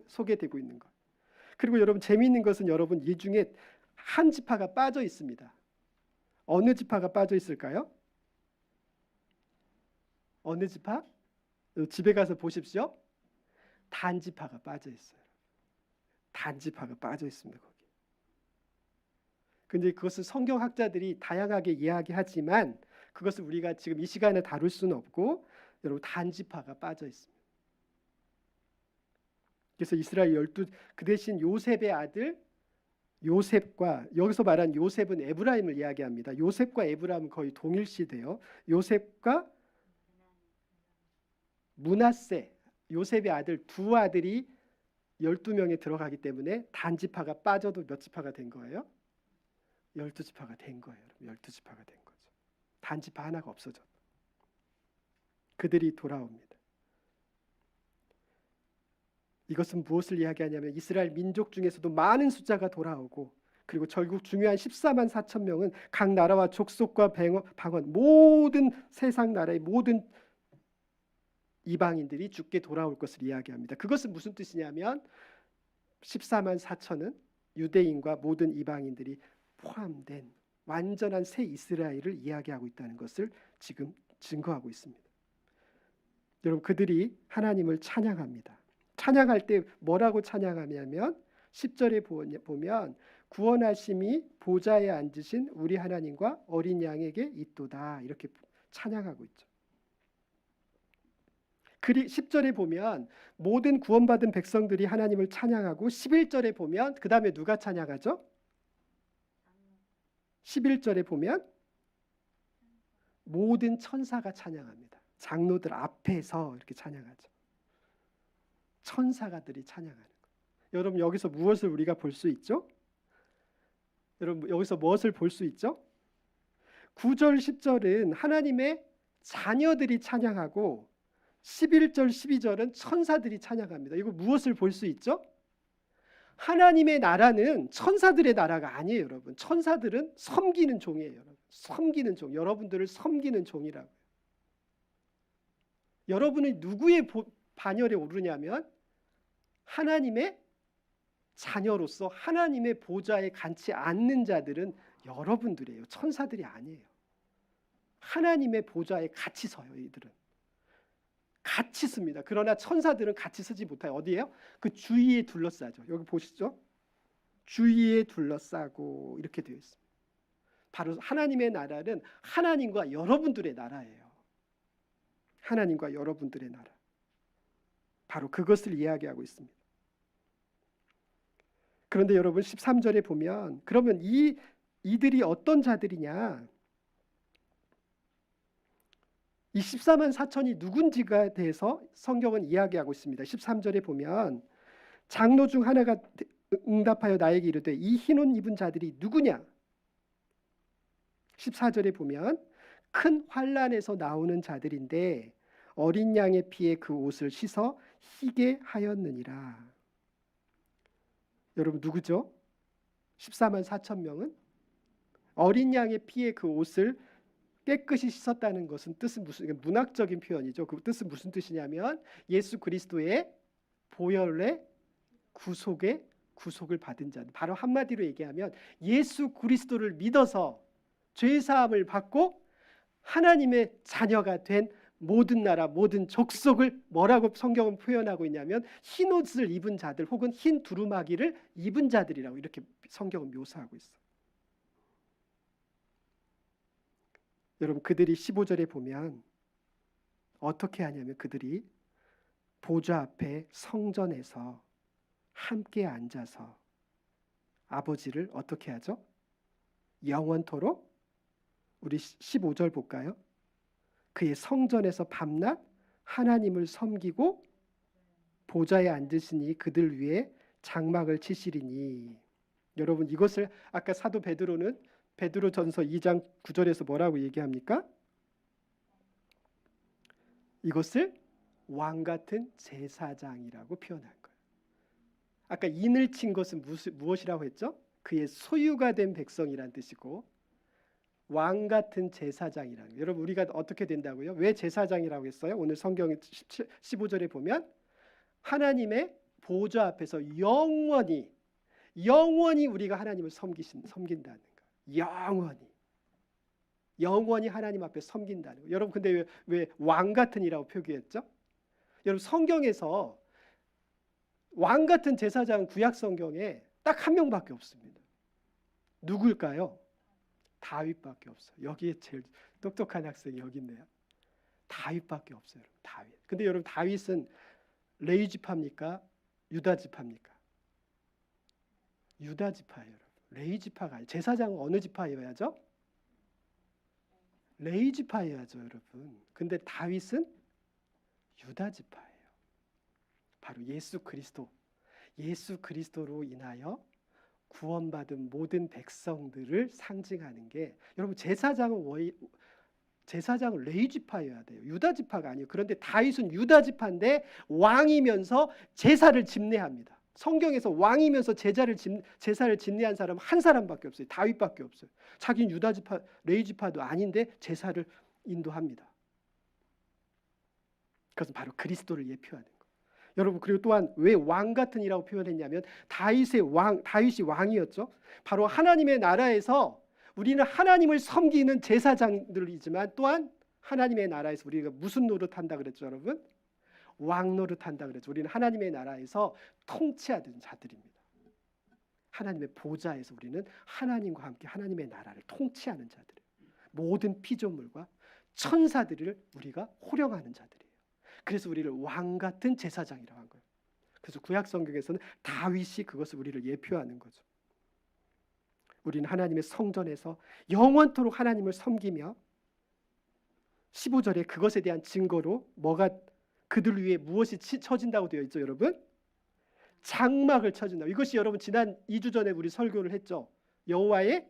소개되고 있는 것. 그리고 여러분, 재미있는 것은 여러분, 이 중에 한 지파가 빠져 있습니다. 어느 지파가 빠져 있을까요? 어느 지파? 집에 가서 보십시오. 단지파가 빠져 있어요. 단지파가 빠져 있습니다, 거기. 근데 그것을 성경학자들이 다양하게 이야기하지만 그것을 우리가 지금 이 시간에 다룰 수는 없고, 여러분, 단지파가 빠져 있습니다. 그래서 이스라엘 12, 그 대신 요셉의 아들 요셉과, 여기서 말한 요셉은 에브라임을 이야기합니다. 요셉과 에브라임은 거의 동일시돼요. 요셉과 므낫세, 요셉의 아들 두 아들이 12명에 들어가기 때문에 단지파가 빠져도 몇 지파가 된 거예요? 12지파가 된 거예요. 12지파가 된 거죠. 단지파 하나가 없어졌다. 그들이 돌아옵니다. 이것은 무엇을 이야기하냐면 이스라엘 민족 중에서도 많은 숫자가 돌아오고, 그리고 결국 중요한 14만 4천 명은 각 나라와 족속과 방언, 모든 세상 나라의 모든 이방인들이 죽게 돌아올 것을 이야기합니다. 그것은 무슨 뜻이냐면 14만 4천은 유대인과 모든 이방인들이 포함된 완전한 새 이스라엘을 이야기하고 있다는 것을 지금 증거하고 있습니다. 여러분, 그들이 하나님을 찬양합니다. 찬양할 때 뭐라고 찬양하냐면 10절에 보면 구원하심이 보좌에 앉으신 우리 하나님과 어린 양에게 있도다, 이렇게 찬양하고 있죠. 10절에 보면 모든 구원받은 백성들이 하나님을 찬양하고, 11절에 보면 그 다음에 누가 찬양하죠? 11절에 보면 모든 천사가 찬양합니다. 장로들 앞에서 이렇게 찬양하죠. 천사가들이 찬양하는 거예요. 여러분, 여기서 무엇을 우리가 볼 수 있죠? 여러분, 여기서 무엇을 볼 수 있죠? 9절 10절은 하나님의 자녀들이 찬양하고 11절 12절은 천사들이 찬양합니다. 이거 무엇을 볼 수 있죠? 하나님의 나라는 천사들의 나라가 아니에요, 여러분. 천사들은 섬기는 종이에요, 여러분. 섬기는 종, 여러분들을 섬기는 종이라고요. 여러분이 누구의 반열에 오르냐면 하나님의 자녀로서 하나님의 보좌에 앉지 않는 자들은 여러분들이에요. 천사들이 아니에요. 하나님의 보좌에 같이 서요. 이들은 같이 씁니다. 그러나 천사들은 같이 쓰지 못해요. 어디에요? 그 주위에 둘러싸죠. 여기 보시죠. 주위에 둘러싸고 이렇게 되어 있습니다. 바로 하나님의 나라는 하나님과 여러분들의 나라예요. 하나님과 여러분들의 나라. 바로 그것을 이야기하고 있습니다. 그런데 여러분, 13절에 보면 그러면 이들이 어떤 자들이냐? 이 14만 4천이 누군지가 대해서 성경은 이야기하고 있습니다. 13절에 보면 장로 중 하나가 응답하여 나에게 이르되 이 흰 옷 입은 자들이 누구냐? 14절에 보면 큰 환난에서 나오는 자들인데 어린 양의 피에 그 옷을 씻어 희게 하였느니라. 여러분 누구죠? 14만 4천 명은 어린 양의 피에 그 옷을 깨끗이 씻었다는 것은 뜻은 무슨 문학적인 표현이죠. 그 뜻은 무슨 뜻이냐면 예수 그리스도의 보혈의 구속을 받은 자들. 바로 한마디로 얘기하면 예수 그리스도를 믿어서 죄 사함을 받고 하나님의 자녀가 된 모든 나라 모든 족속을 뭐라고 성경은 표현하고 있냐면 흰 옷을 입은 자들 혹은 흰 두루마기를 입은 자들이라고 이렇게 성경은 묘사하고 있어. 여러분 그들이 15절에 보면 어떻게 하냐면 그들이 보좌 앞에 성전에서 함께 앉아서 아버지를 어떻게 하죠? 영원토록 우리 15절 볼까요? 그의 성전에서 밤낮 하나님을 섬기고 보좌에 앉으시니 그들 위에 장막을 치시리니. 여러분 이것을 아까 사도 베드로는 베드로전서 2장 9절에서 뭐라고 얘기합니까? 이것을 왕 같은 제사장이라고 표현한 거예요. 아까 인을 친 것은 무엇이라고 했죠? 그의 소유가 된 백성이란 뜻이고 왕 같은 제사장이라는 거예요. 여러분 우리가 어떻게 된다고요? 왜 제사장이라고 했어요? 오늘 성경 15절에 보면 하나님의 보좌 앞에서 영원히 우리가 하나님을 섬긴다는 거예요. 영원히 하나님 앞에 섬긴다는 거예요. 여러분 근데 왜 왕 같은이라고 표기했죠? 여러분 성경에서 왕 같은 제사장은 구약 성경에 딱 한 명밖에 없습니다. 누굴까요? 다윗밖에 없어요. 여기에 제일 똑똑한 학생이 여기 있네요. 다윗밖에 없어요. 여러분. 다윗. 근데 여러분 다윗은 레위 지파입니까? 유다 지파입니까? 유다 지파예요. 여러분. 레위 지파가 아니에요. 제사장은 어느 지파여야죠? 레위 지파여야죠, 여러분. 근데 다윗은 유다 지파예요. 바로 예수 그리스도로 인하여 구원받은 모든 백성들을 상징하는 게 여러분 제사장은 레위 지파여야 돼요. 유다 지파가 아니에요. 그런데 다윗은 유다 지파인데 왕이면서 제사를 집례합니다. 성경에서 왕이면서 제사를 집례한 사람 한 사람밖에 없어요. 다윗밖에 없어요. 자기는 유다 지파, 레위 지파도 아닌데 제사를 인도합니다. 그것은 바로 그리스도를 예표하는 거예요. 여러분 그리고 또한 왜 왕 같은이라고 표현했냐면 다윗이 왕이었죠. 바로 하나님의 나라에서 우리는 하나님을 섬기는 제사장들이지만 또한 하나님의 나라에서 우리가 무슨 노릇한다 그랬죠, 여러분? 왕 노릇한다 그랬죠. 우리는 하나님의 나라에서 통치하던 자들입니다. 하나님의 보좌에서 우리는 하나님과 함께 하나님의 나라를 통치하는 자들이에요. 모든 피조물과 천사들을 우리가 호령하는 자들이에요. 그래서 우리를 왕 같은 제사장이라고 한 거예요. 그래서 구약 성경에서는 다윗이 그것을 우리를 예표하는 거죠. 우리는 하나님의 성전에서 영원토록 하나님을 섬기며 15절에 그것에 대한 증거로 그들 위에 무엇이 쳐진다고 되어 있죠, 여러분? 장막을 쳐진다. 이것이 여러분 지난 2주 전에 우리 설교를 했죠. 여호와의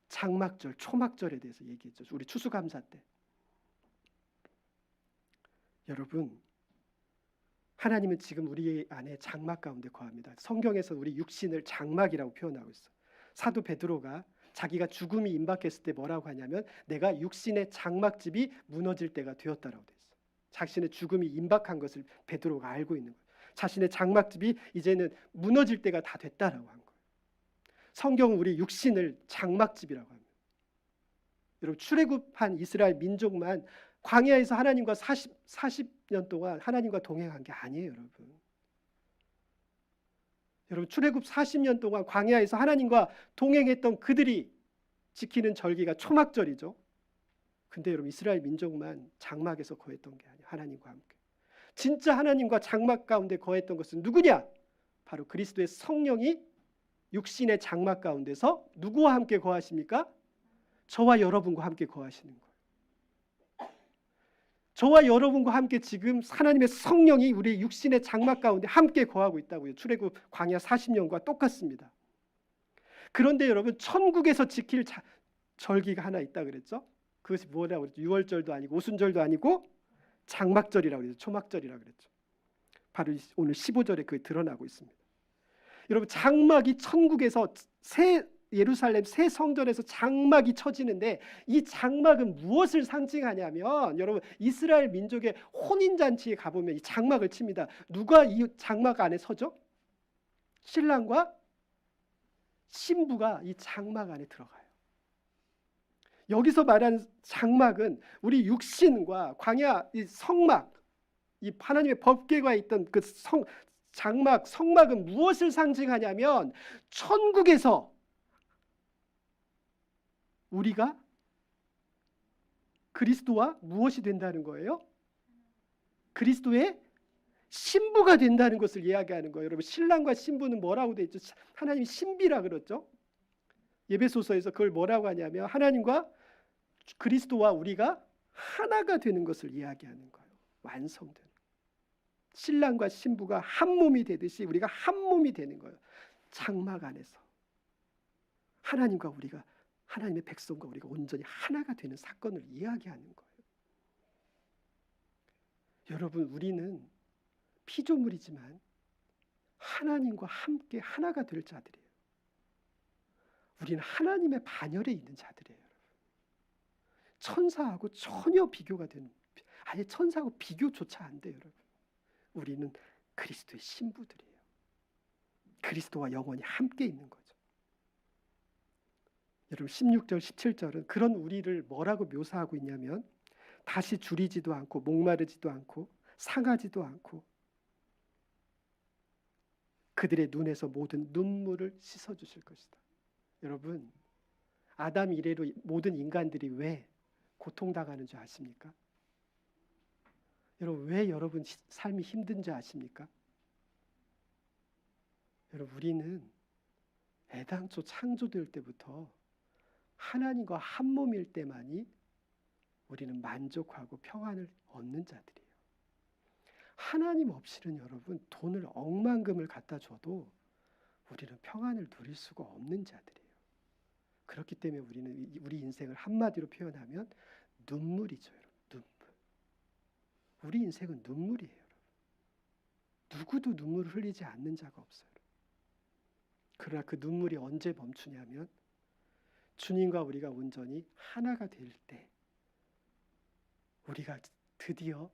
장막절, 초막절에 대해서 얘기했죠. 우리 추수감사 때. 여러분 하나님은 지금 우리 안에 장막 가운데 거합니다. 성경에서 우리 육신을 장막이라고 표현하고 있어. 사도 베드로가 자기가 죽음이 임박했을 때 뭐라고 하냐면 내가 육신의 장막집이 무너질 때가 되었다라고 돼 있어. 자신의 죽음이 임박한 것을 베드로가 알고 있는 거예요. 자신의 장막집이 이제는 무너질 때가 다 됐다라고 한 거예요. 성경은 우리 육신을 장막집이라고 합니다. 여러분 출애굽한 이스라엘 민족만 광야에서 하나님과 40년 동안 하나님과 동행한 게 아니에요, 여러분. 여러분 출애굽 40년 동안 광야에서 하나님과 동행했던 그들이 지키는 절기가 초막절이죠. 근데 여러분 이스라엘 민족만 장막에서 거했던 게 아니에요. 하나님과 함께. 진짜 하나님과 장막 가운데 거했던 것은 누구냐? 바로 그리스도의 성령이 육신의 장막 가운데서 누구와 함께 거하십니까? 저와 여러분과 함께 거하시는 거예요. 저와 여러분과 함께 지금 하나님의 성령이 우리 육신의 장막 가운데 함께 거하고 있다고요. 출애굽 광야 40년과 똑같습니다. 그런데 여러분 천국에서 지킬 절기가 하나 있다 그랬죠. 그것이 뭐라고 그랬죠? 유월절도 아니고 오순절도 아니고 장막절이라고 그랬죠. 초막절이라고 그랬죠. 바로 오늘 15절에 그게 드러나고 있습니다. 여러분, 장막이 천국에서 새 예루살렘 새 성전에서 장막이 쳐지는데, 이 장막은 무엇을 상징하냐면, 여러분, 이스라엘 민족의 혼인잔치에 가보면 이 장막을 칩니다. 누가 이 장막 안에 서죠? 신랑과 신부가 이 장막 안에 들어가요. 여기서 말하는 장막은 우리 육신과 광야 이 성막, 이 하나님의 법궤가 있던 그 장막, 성막은 무엇을 상징하냐면, 천국에서 우리가 그리스도와 무엇이 된다는 거예요? 그리스도의 신부가 된다는 것을 이야기하는 거예요. 여러분, 신랑과 신부는 뭐라고 되어 있죠? 하나님이 신비라 그랬죠. 에베소서에서 그걸 뭐라고 하냐면, 하나님과 그리스도와 우리가 하나가 되는 것을 이야기하는 거예요. 완성되는. 신랑과 신부가 한 몸이 되듯이 우리가 한 몸이 되는 거예요. 장막 안에서 하나님과 우리가, 하나님의 백성과 우리가 온전히 하나가 되는 사건을 이야기하는 거예요. 여러분, 우리는 피조물이지만 하나님과 함께 하나가 될 자들이에요. 우리는 하나님의 반열에 있는 자들이에요. 천사하고 전혀 비교가 되는, 아니 천사하고 비교조차 안 돼요. 여러분, 우리는 그리스도의 신부들이에요. 그리스도와 영원히 함께 있는 거죠. 여러분, 16절 17절은 그런 우리를 뭐라고 묘사하고 있냐면, 다시 줄이지도 않고 목마르지도 않고 상하지도 않고 그들의 눈에서 모든 눈물을 씻어주실 것이다. 여러분, 아담 이래로 모든 인간들이 왜 고통당하는 줄 아십니까? 여러분, 왜 여러분 삶이 힘든지 아십니까? 여러분, 우리는 애당초 창조될 때부터 하나님과 한 몸일 때만이 우리는 만족하고 평안을 얻는 자들이에요. 하나님 없이는 여러분, 돈을 억만금을 갖다 줘도 우리는 평안을 누릴 수가 없는 자들이에요. 그렇기 때문에 우리는 우리 인생을 한마디로 표현하면 눈물이죠. 여러분, 눈물. 우리 인생은 눈물이에요. 여러분. 누구도 눈물을 흘리지 않는 자가 없어요. 그러나 그 눈물이 언제 멈추냐면, 주님과 우리가 온전히 하나가 될 때, 우리가 드디어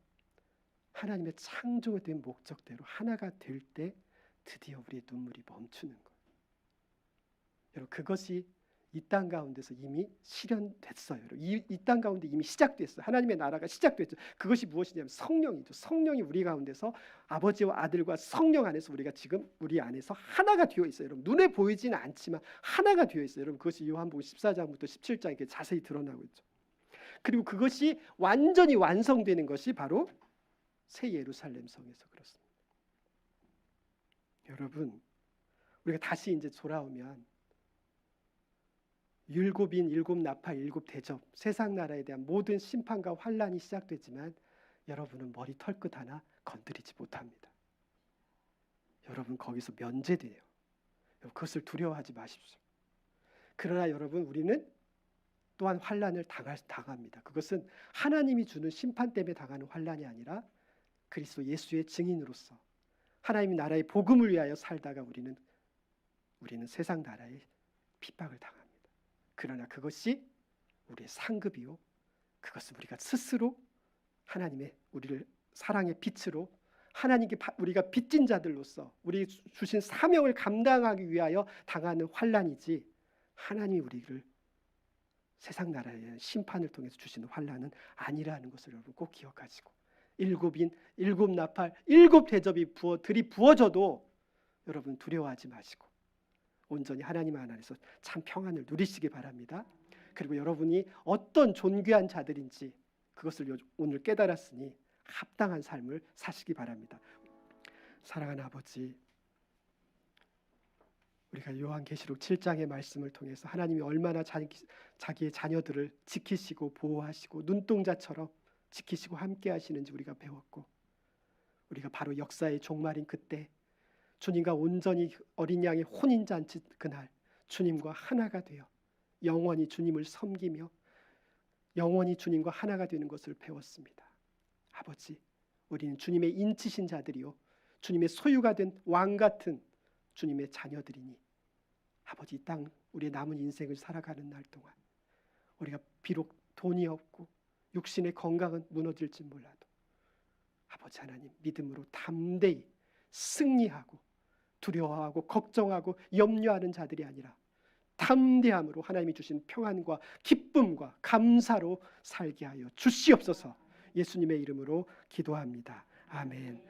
하나님의 창조된 목적대로 하나가 될 때 드디어 우리의 눈물이 멈추는 거예요. 여러분, 그것이 이 땅 가운데서 이미 실현됐어요. 이 땅 가운데 이미 시작됐어요. 하나님의 나라가 시작됐죠. 그것이 무엇이냐면 성령이죠. 성령이 우리 가운데서, 아버지와 아들과 성령 안에서 우리가 지금 우리 안에서 하나가 되어 있어요. 여러분, 눈에 보이지는 않지만 하나가 되어 있어요. 여러분, 그것이 요한복음 14장부터 17장 이렇게 자세히 드러나고 있죠. 그리고 그것이 완전히 완성되는 것이 바로 새 예루살렘 성에서 그렇습니다. 여러분, 우리가 다시 이제 돌아오면 율곡인, 일곱 나팔, 일곱 대접, 세상 나라에 대한 모든 심판과 환란이 시작되지만 여러분은 머리 털끝 하나 건드리지 못합니다. 여러분, 거기서 면제돼요. 그것을 두려워하지 마십시오. 그러나 여러분, 우리는 또한 환란을 당합니다. 그것은 하나님이 주는 심판 때문에 당하는 환란이 아니라 그리스도 예수의 증인으로서 하나님 나라의 복음을 위하여 살다가 우리는 세상 나라의 핍박을 당합니다. 그러나 그것이 우리의 상급이요, 그것은 우리가 스스로 하나님의 우리를 사랑의 빛으로 하나님께 우리가 빚진 자들로서 우리 주신 사명을 감당하기 위하여 당하는 환란이지, 하나님이 우리를 세상 나라의 심판을 통해서 주시는 환란은 아니라는 것을 여러분 꼭 기억하시고, 일곱인, 일곱 나팔, 일곱 대접이 부어져도 여러분 두려워하지 마시고 온전히 하나님 안에서 참 평안을 누리시기 바랍니다. 그리고 여러분이 어떤 존귀한 자들인지 그것을 오늘 깨달았으니 합당한 삶을 사시기 바랍니다. 사랑하는 아버지, 우리가 요한계시록 7장의 말씀을 통해서 하나님이 얼마나 자기의 자녀들을 지키시고 보호하시고 눈동자처럼 지키시고 함께 하시는지 우리가 배웠고, 우리가 바로 역사의 종말인 그때 주님과 온전히 어린 양의 혼인잔치 그날 주님과 하나가 되어 영원히 주님을 섬기며 영원히 주님과 하나가 되는 것을 배웠습니다. 아버지, 우리는 주님의 인치신 자들이요 주님의 소유가 된 왕 같은 주님의 자녀들이니 아버지, 이 땅 우리의 남은 인생을 살아가는 날 동안 우리가 비록 돈이 없고 육신의 건강은 무너질지 몰라도 아버지 하나님, 믿음으로 담대히 승리하고 두려워하고 걱정하고 염려하는 자들이 아니라 담대함으로 하나님이 주신 평안과 기쁨과 감사로 살게 하여 주시옵소서. 예수님의 이름으로 기도합니다. 아멘.